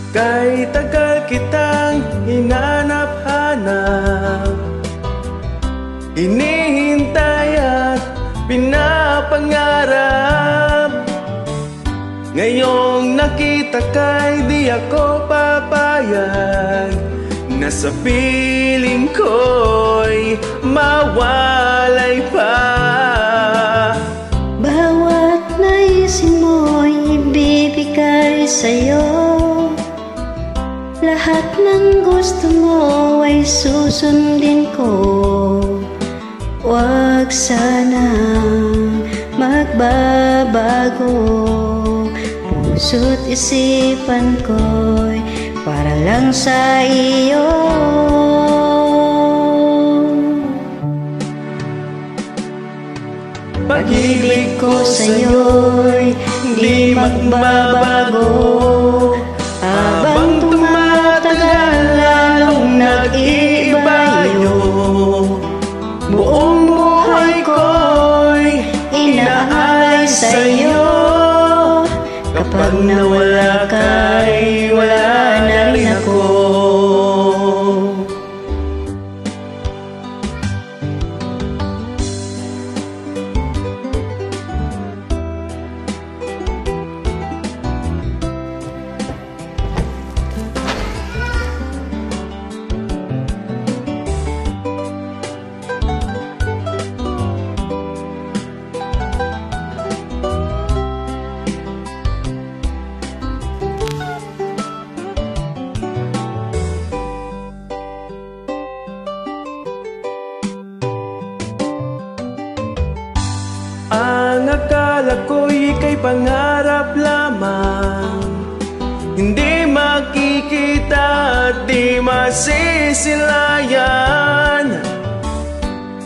Kay tagal kitang hinanap-hanap, hinihintay at pinapangarap. Ngayong nakita kay di ako papayag na sa piling ko'y mawalay pa. Bawat naisin mo'y ibibigay sa'yo, lahat ng gusto mo ay susundin ko. Huwag sanang magbabago, puso't isipan ko'y para lang sa iyo. Pag-ibig ko sa'yo'y hindi magbabago, habang tumatagal lalong nag-iiba yun. Buong buhay ko'y inaalay sa'yo. Kapag nawala ka'y wala na rin ako. Ang akala ko'y ika'y pangarap lamang, hindi makikita at di masisilayan.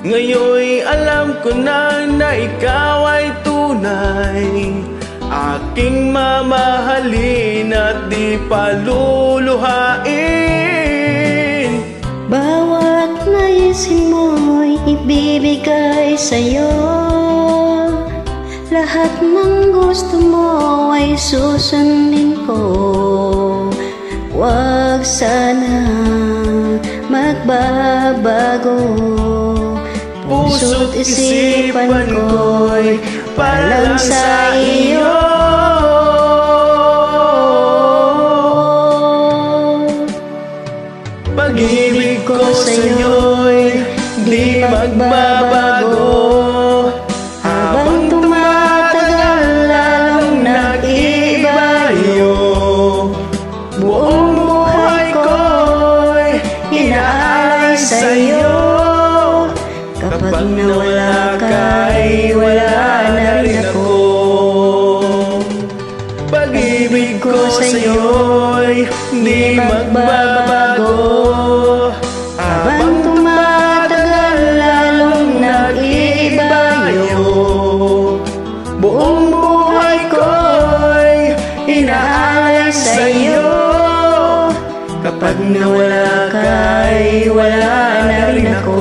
Ngayon'y alam ko na ikaw ay tunay, aking mamahalin at di paluluhain. Bawat naisin mo'y ibibigay sa'yo, lahat ng gusto mo ay susundin ko. Huwag sana magbabago, puso't isipan ko'y para lang sa iyo. Pag-ibig ko sa'yo'y di magbabago, habang tumatagal lalong nag-iiba yun. Buong buhay ko'y inaalay sa'yo. Kapag nawala ka'y wala na rin ako. Pag-ibig ko sa'yo'y di magbabago, habang tumatagal lalong nag-iiba yun. Buong buhay ko'y inaalay sa'yo. Kapag nawala ka'y wala na rin ako.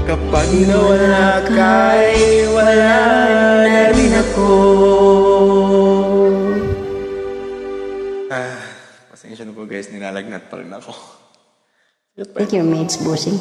Kapag nawala ka'y wala na rin ako. Pasensya na po guys, nilalagnat pa rin ako. Take your meds, bossing.